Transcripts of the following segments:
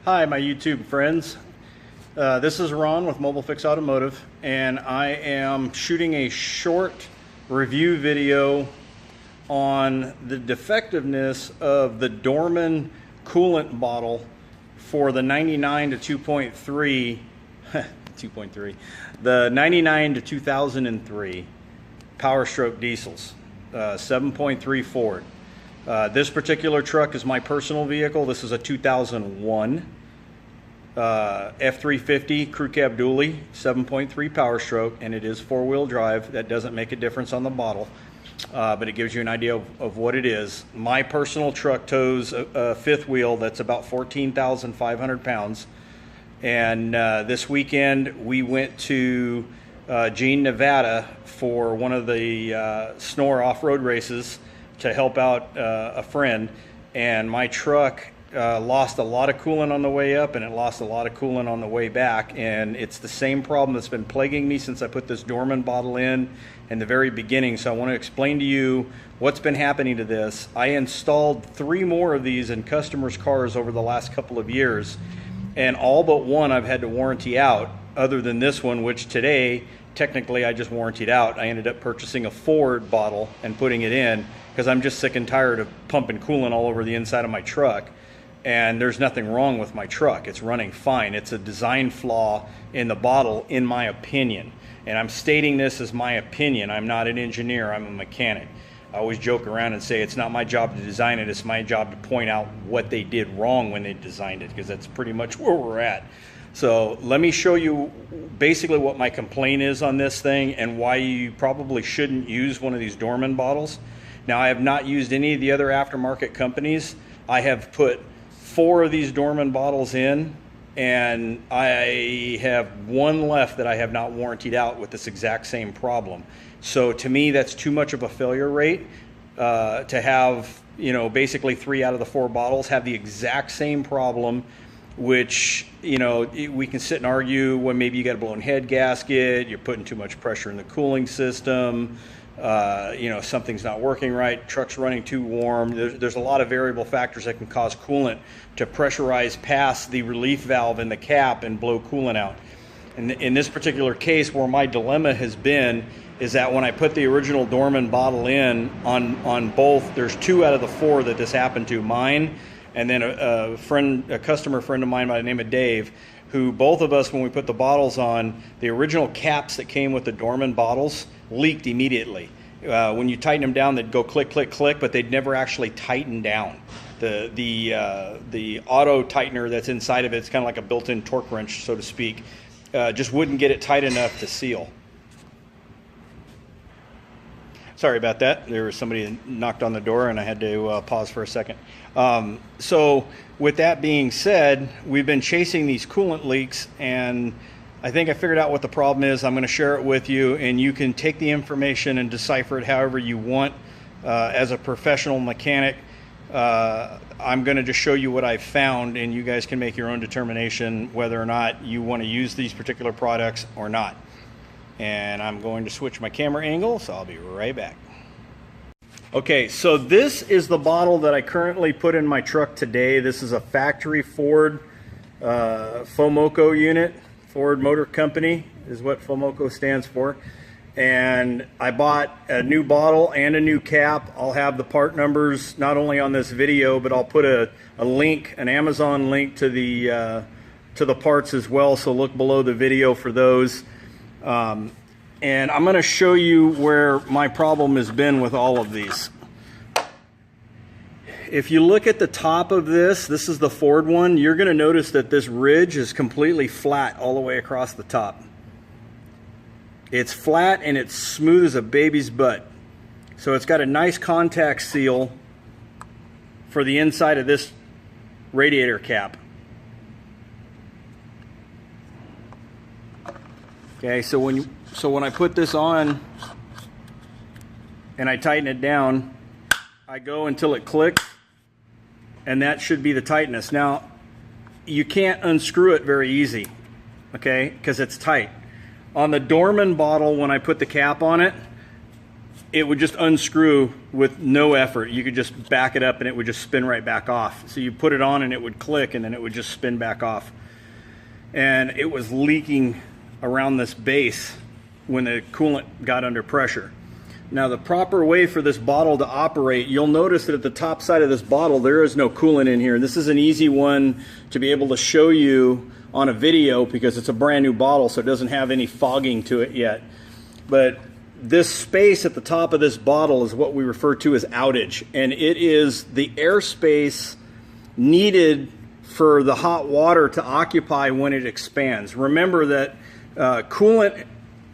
Hi, my YouTube friends. This is Ron with Mobile Fix Automotive, and I am shooting a short review video on the defectiveness of the Dorman coolant bottle for the 99 to 2.3, 2.3, the 99 to 2003 Powerstroke diesels, 7.3 Ford. This particular truck is my personal vehicle. This is a 2001 F350 crew cab dually, 7.3 Powerstroke, and it is four-wheel drive. That doesn't make a difference on the bottle, but it gives you an idea of what it is. My personal truck tows a fifth wheel that's about 14,500 pounds, and this weekend we went to Jean, Nevada for one of the Snore off-road races to help out a friend, and my truck lost a lot of coolant on the way up and it lost a lot of coolant on the way back, and it's the same problem that's been plaguing me since I put this Dorman bottle in the very beginning. So I want to explain to you what's been happening to this. I installed 3 more of these in customers' cars over the last couple of years, and all but one I've had to warranty out, other than this one, which today technically I just warrantied out. I ended up purchasing a Ford bottle and putting it in because I'm just sick and tired of pumping coolant all over the inside of my truck. And there's nothing wrong with my truck. It's running fine. It's a design flaw in the bottle, in my opinion. And I'm stating this as my opinion. I'm not an engineer, I'm a mechanic. I always joke around and say it's not my job to design it, it's my job to point out what they did wrong when they designed it, because that's pretty much where we're at. So let me show you basically what my complaint is on this thing and why you probably shouldn't use one of these Dorman bottles. Now, I have not used any of the other aftermarket companies. I have put 4 of these Dorman bottles in, and I have 1 left that I have not warrantied out with this exact same problem. So to me, that's too much of a failure rate to have, you know, basically 3 out of the 4 bottles have the exact same problem, which, you know, we can sit and argue when maybe you got a blown head gasket, you're putting too much pressure in the cooling system, you know, something's not working right, truck's running too warm. There's a lot of variable factors that can cause coolant to pressurize past the relief valve in the cap and blow coolant out. And in this particular case, where my dilemma has been is that when I put the original Dorman bottle in on both, there's 2 out of the 4 that this happened to, mine and then a customer friend of mine by the name of Dave, who both of us, when we put the bottles on, the original caps that came with the Dorman bottles leaked immediately. When you tighten them down, they'd go click, click, click, but they'd never actually tighten down. The auto tightener that's inside of it, it's kind of like a built-in torque wrench, so to speak, just wouldn't get it tight enough to seal. Sorry about that. There was somebody that knocked on the door and I had to pause for a second. So with that being said, we've been chasing these coolant leaks, and I think I figured out what the problem is. I'm going to share it with you, and you can take the information and decipher it however you want. As a professional mechanic, I'm going to just show you what I've found, and you guys can make your own determination whether or not you want to use these particular products or not. And I'm going to switch my camera angle, so I'll be right back. Okay, so this is the bottle that I currently put in my truck today. This is a factory Ford FOMOCO unit. Ford Motor Company is what FOMOCO stands for. And I bought a new bottle and a new cap. I'll have the part numbers not only on this video, but I'll put a link, an Amazon link to the parts as well, so look below the video for those. And I'm going to show you where my problem has been with all of these. If you look at the top of this is the Ford one, you're going to notice that this ridge is completely flat all the way across the top. It's flat and it's smooth as a baby's butt. So it's got a nice contact seal for the inside of this radiator cap. Okay, so when I put this on and I tighten it down, I go until it clicks, and that should be the tightness. Now, you can't unscrew it very easy, okay, because it's tight. On the Dorman bottle, when I put the cap on it, it would just unscrew with no effort. You could just back it up and it would just spin right back off. So you put it on and it would click and then it would just spin back off. And it was leaking around this base when the coolant got under pressure. Now the proper way for this bottle to operate, you'll notice that at the top side of this bottle there is no coolant in here. This is an easy one to be able to show you on a video because it's a brand new bottle, so it doesn't have any fogging to it yet. But this space at the top of this bottle is what we refer to as outage, and it is the airspace needed for the hot water to occupy when it expands. Remember that coolant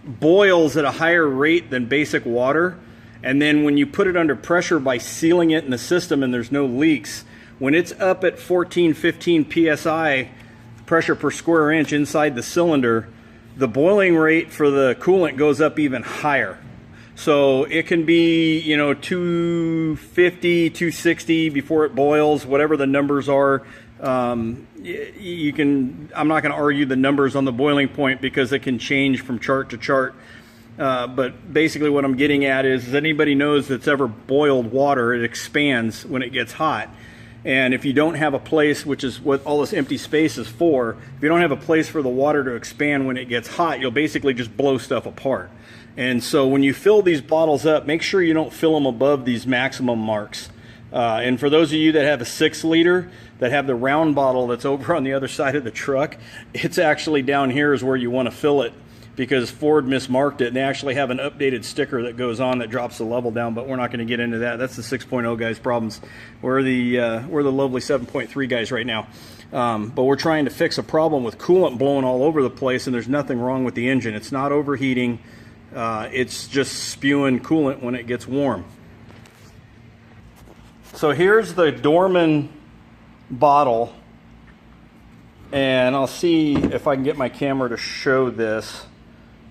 boils at a higher rate than basic water, and then when you put it under pressure by sealing it in the system and there's no leaks, when it's up at 14-15 psi pressure per square inch inside the cylinder, the boiling rate for the coolant goes up even higher. So it can be, you know, 250, 260 before it boils, whatever the numbers are. You can, I'm not going to argue the numbers on the boiling point because it can change from chart to chart. But basically what I'm getting at is anybody knows that's ever boiled water, it expands when it gets hot. And if you don't have a place, which is what all this empty space is for, if you don't have a place for the water to expand when it gets hot, you'll basically just blow stuff apart. And so when you fill these bottles up, make sure you don't fill them above these maximum marks. And for those of you that have a 6 liter, that have the round bottle that's over on the other side of the truck, it's actually down here is where you want to fill it, because Ford mismarked it, and they actually have an updated sticker that goes on that drops the level down, but we're not going to get into that. That's the 6.0 guys' problems. We're the lovely 7.3 guys right now. But we're trying to fix a problem with coolant blowing all over the place, and there's nothing wrong with the engine. It's not overheating. It's just spewing coolant when it gets warm. So here's the Dorman bottle, and I'll see if I can get my camera to show this.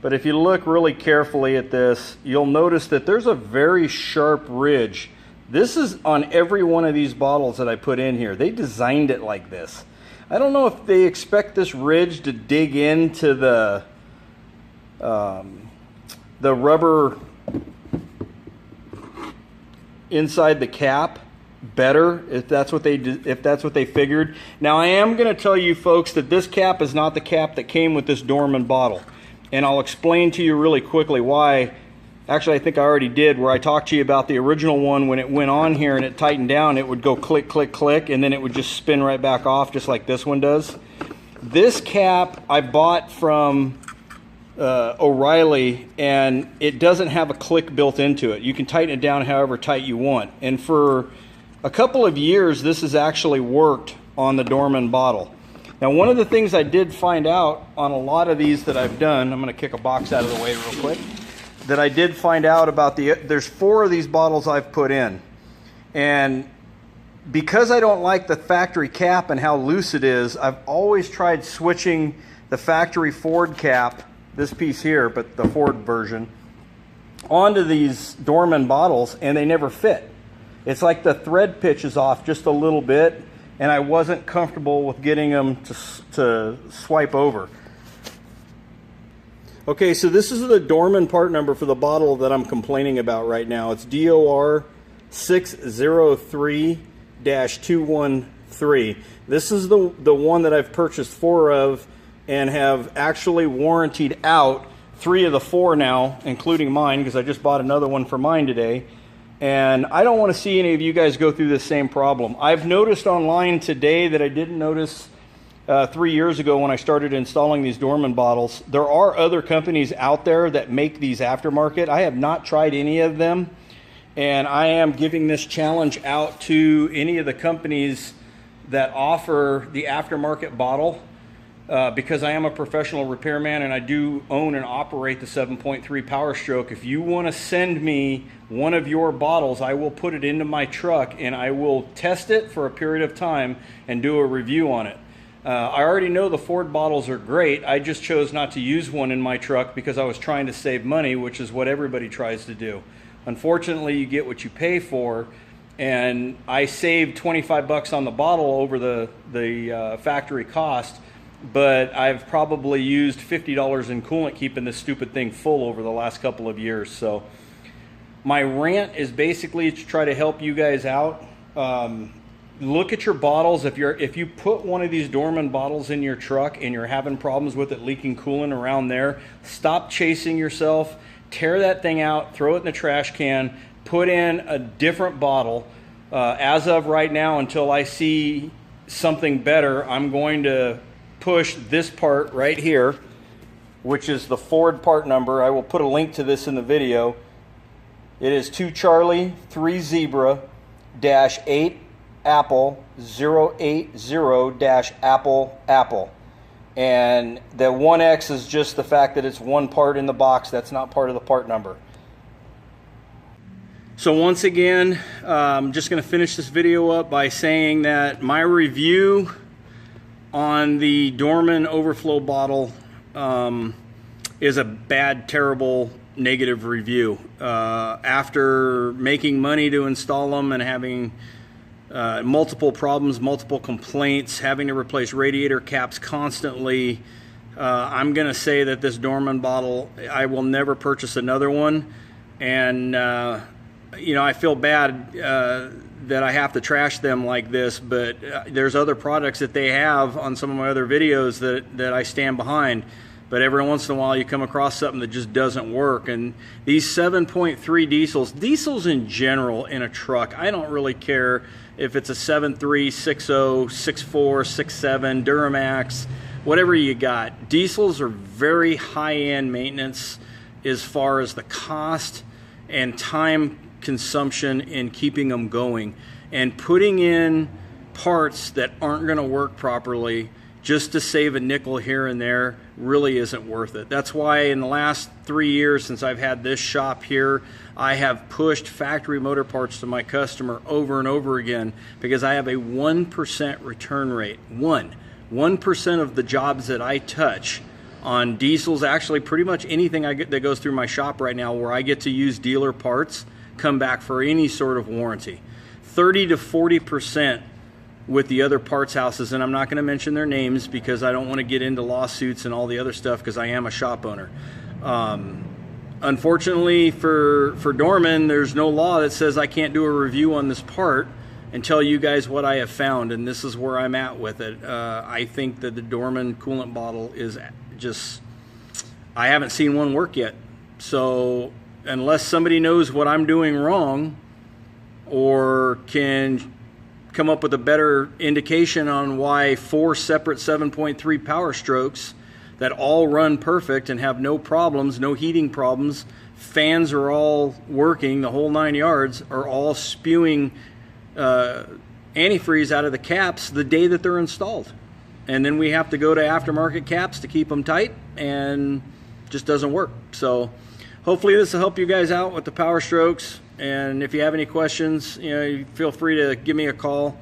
But if you look really carefully at this, you'll notice that there's a very sharp ridge. This is on every one of these bottles that I put in here. They designed it like this. I don't know if they expect this ridge to dig into the rubber inside the cap better, if that's what they figured. Now I am going to tell you folks that this cap is not the cap that came with this Dorman bottle, and I'll explain to you really quickly why. Actually, I think I already did, where I talked to you about the original one. When it went on here and it tightened down, it would go click, click, click, and then it would just spin right back off, just like this one does. This cap I bought from O'Reilly, and it doesn't have a click built into it. You can tighten it down however tight you want, and for a couple of years this has actually worked on the Dorman bottle. Now one of the things I did find out on a lot of these that I've done, I'm going to kick a box out of the way real quick, that I did find out about there's 4 of these bottles I've put in, and because I don't like the factory cap and how loose it is, I've always tried switching the factory Ford cap, this piece here, but the Ford version, onto these Dorman bottles, and they never fit. It's like the thread pitch is off just a little bit, and I wasn't comfortable with getting them to swipe over. Okay, so this is the Dorman part number for the bottle that I'm complaining about right now. It's DOR 603-213. This is the one that I've purchased 4 of and have actually warrantied out 3 of the 4 now, including mine, because I just bought another one for mine today. And I don't want to see any of you guys go through this same problem. I've noticed online today that I didn't notice 3 years ago when I started installing these Dorman bottles. There are other companies out there that make these aftermarket. I have not tried any of them, and I am giving this challenge out to any of the companies that offer the aftermarket bottle, because I am a professional repairman and I do own and operate the 7.3 Powerstroke. If you want to send me one of your bottles, I will put it into my truck and I will test it for a period of time and do a review on it. I already know the Ford bottles are great. I just chose not to use one in my truck because I was trying to save money, which is what everybody tries to do. Unfortunately, you get what you pay for, and I saved 25 bucks on the bottle over the factory cost, but I've probably used $50 in coolant keeping this stupid thing full over the last couple of years. So My rant is basically to try to help you guys out. Look at your bottles. If you put one of these Dorman bottles in your truck and you're having problems with it leaking coolant around there, stop chasing yourself. Tear that thing out, throw it in the trash can, put in a different bottle. As of right now, until I see something better, I'm going to push this part right here, which is the Ford part number. I will put a link to this in the video. It is 2 Charlie 3 Zebra dash 8 Apple 080 dash Apple Apple. And the 1X is just the fact that it's one part in the box. That's not part of the part number. So once again, I'm just going to finish this video up by saying that my review on the Dorman overflow bottle is a bad, terrible, negative review. After making money to install them and having multiple problems, multiple complaints, having to replace radiator caps constantly, I'm going to say that this Dorman bottle, I will never purchase another one. And you know, I feel bad that I have to trash them like this, but there's other products that they have on some of my other videos that I stand behind. But every once in a while you come across something that just doesn't work. And these 7.3 diesels in general in a truck, I don't really care if it's a 7.3, 6.0, 6.4, 6.7, Duramax, whatever you got. Diesels are very high-end maintenance as far as the cost and time consumption in keeping them going. And putting in parts that aren't going to work properly just to save a nickel here and there really isn't worth it. That's why in the last 3 years since I've had this shop here, I have pushed factory motor parts to my customer over and over again, because I have a 1% return rate. 1% of the jobs that I touch on diesels, actually pretty much anything that goes through my shop right now where I get to use dealer parts, come back for any sort of warranty. 30 to 40% with the other parts houses, and I'm not going to mention their names because I don't want to get into lawsuits and all the other stuff, because I am a shop owner. Unfortunately for Dorman, there's no law that says I can't do a review on this part and tell you guys what I have found, and this is where I'm at with it. I think that the Dorman coolant bottle is just, I haven't seen one work yet. So unless somebody knows what I'm doing wrong or can come up with a better indication on why 4 separate 7.3 Powerstrokes that all run perfect and have no problems, no heating problems, fans are all working, the whole 9 yards, are all spewing antifreeze out of the caps the day that they're installed. And then we have to go to aftermarket caps to keep them tight, and just doesn't work. So hopefully this will help you guys out with the Powerstrokes. And if you have any questions, you know, feel free to give me a call.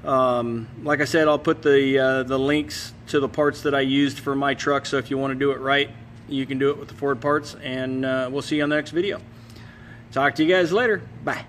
Like I said, I'll put the links to the parts that I used for my truck, so if you want to do it right, you can do it with the Ford parts. And we'll see you on the next video. Talk to you guys later. Bye.